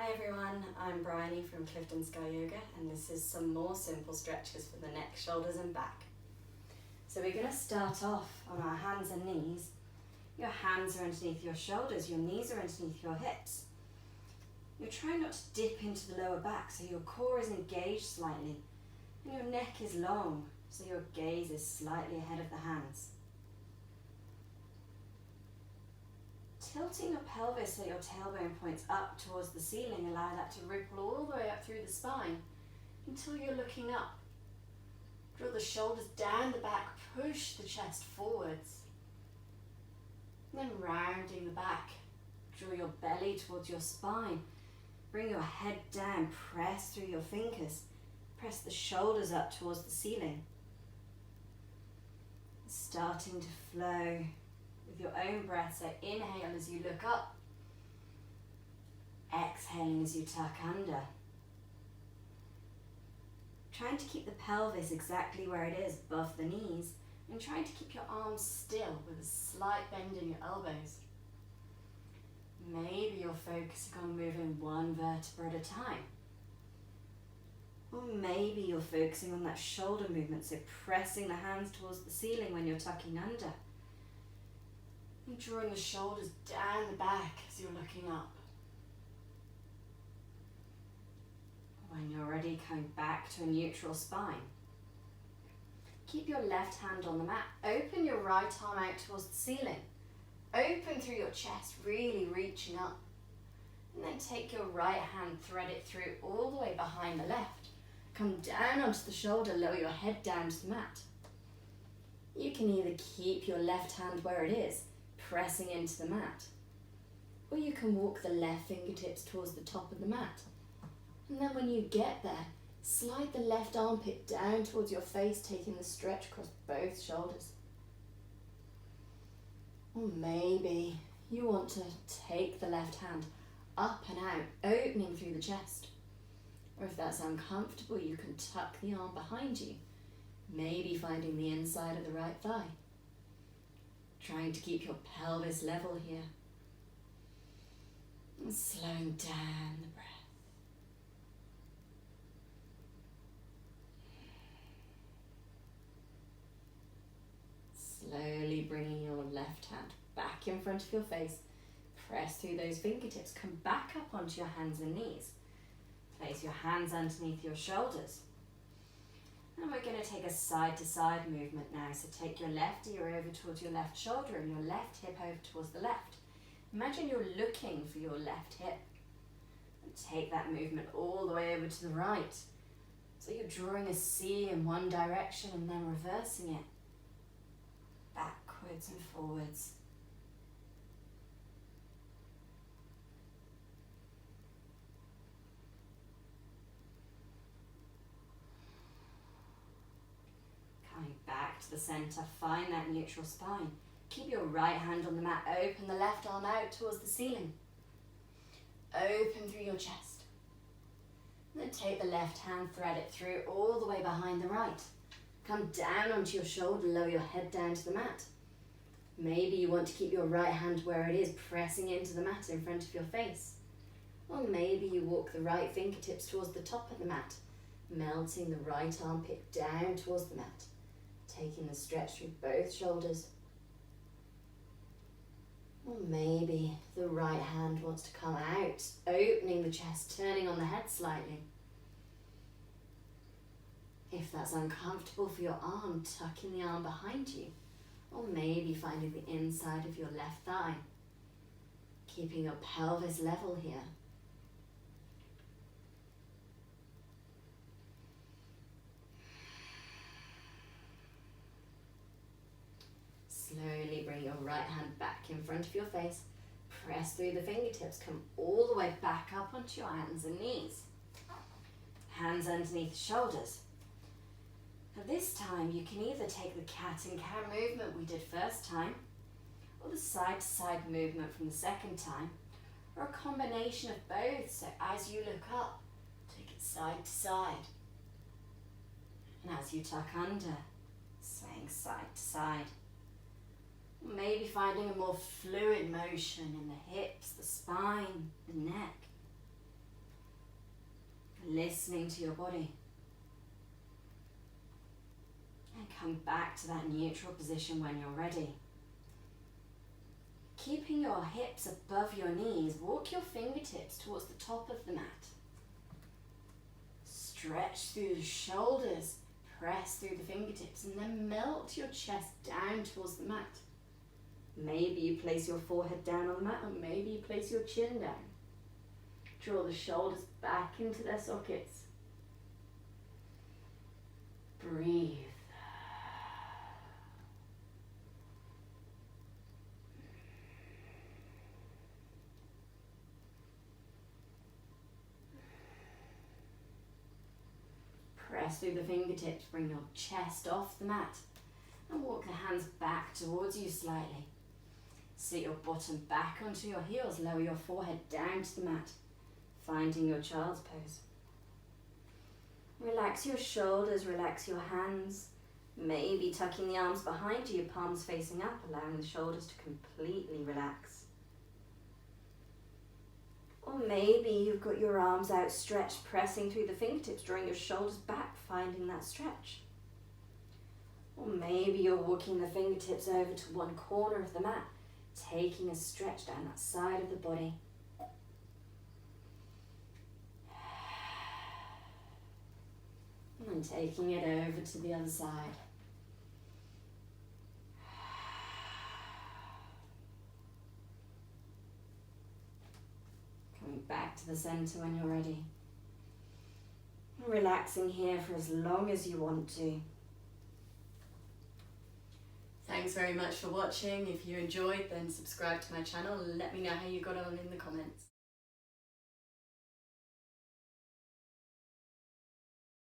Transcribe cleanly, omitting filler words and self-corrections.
Hi everyone, I'm Briony from Clifton Sky Yoga, and this is some more simple stretches for the neck, shoulders and back. So we're going to start off on our hands and knees. Your hands are underneath your shoulders, your knees are underneath your hips. You're trying not to dip into the lower back so your core is engaged slightly and your neck is long so your gaze is slightly ahead of the hands. Tilting your pelvis so your tailbone points up towards the ceiling, allow that to ripple all the way up through the spine until you're looking up. Draw the shoulders down the back, push the chest forwards. And then rounding the back, draw your belly towards your spine. Bring your head down, press through your fingers. Press the shoulders up towards the ceiling. Starting to flow with your own breath, so inhale as you look up, exhaling as you tuck under. Trying to keep the pelvis exactly where it is, above the knees, and trying to keep your arms still with a slight bend in your elbows. Maybe you're focusing on moving one vertebra at a time. Or maybe you're focusing on that shoulder movement, so pressing the hands towards the ceiling when you're tucking under. And drawing the shoulders down the back as you're looking up. When you're ready, coming back to a neutral spine. Keep your left hand on the mat. Open your right arm out towards the ceiling. Open through your chest, really reaching up. And then take your right hand, thread it through all the way behind the left. Come down onto the shoulder, lower your head down to the mat. You can either keep your left hand where it is, pressing into the mat, or you can walk the left fingertips towards the top of the mat. And then when you get there, slide the left armpit down towards your face, taking the stretch across both shoulders. Or maybe you want to take the left hand up and out, opening through the chest. Or if that's uncomfortable, you can tuck the arm behind you, maybe finding the inside of the right thigh. Trying to keep your pelvis level here. And slowing down the breath. Slowly bringing your left hand back in front of your face. Press through those fingertips. Come back up onto your hands and knees. Place your hands underneath your shoulders. And we're going to take a side-to-side movement now. So take your left ear over towards your left shoulder and your left hip over towards the left. Imagine you're looking for your left hip. And take that movement all the way over to the right. So you're drawing a C in one direction and then reversing it. Backwards and forwards. Back to the center, find that neutral spine. Keep your right hand on the mat, open the left arm out towards the ceiling. Open through your chest. Then take the left hand, thread it through all the way behind the right. Come down onto your shoulder, lower your head down to the mat. Maybe you want to keep your right hand where it is, pressing into the mat in front of your face. Or maybe you walk the right fingertips towards the top of the mat, melting the right armpit down towards the mat. Taking the stretch through both shoulders. Or maybe the right hand wants to come out, opening the chest, turning on the head slightly. If that's uncomfortable for your arm, tucking the arm behind you. Or maybe finding the inside of your left thigh. Keeping your pelvis level here. Slowly bring your right hand back in front of your face. Press through the fingertips. Come all the way back up onto your hands and knees. Hands underneath the shoulders. Now this time you can either take the cat and cow movement we did first time, or the side-to-side movement from the second time, or a combination of both. So as you look up, take it side to side. And as you tuck under, swaying side to side. Maybe finding a more fluid motion in the hips, the spine, the neck. listening to your body. And come back to that neutral position when you're ready. Keeping your hips above your knees, walk your fingertips towards the top of the mat. Stretch through the shoulders, press through the fingertips, and then melt your chest down towards the mat. Maybe you place your forehead down on the mat, or maybe you place your chin down. Draw the shoulders back into their sockets. Breathe. Press through the fingertips, bring your chest off the mat and walk the hands back towards you slightly. Sit your bottom back onto your heels, lower your forehead down to the mat, finding your child's pose. Relax your shoulders, relax your hands, maybe tucking the arms behind you, your palms facing up, allowing the shoulders to completely relax. Or maybe you've got your arms outstretched, pressing through the fingertips, drawing your shoulders back, finding that stretch. Or maybe you're walking the fingertips over to one corner of the mat, taking a stretch down that side of the body. And taking it over to the other side. Coming back to the center when you're ready. Relaxing here for as long as you want to. Thanks very much for watching. If you enjoyed, then subscribe to my channel and let me know how you got on in the comments.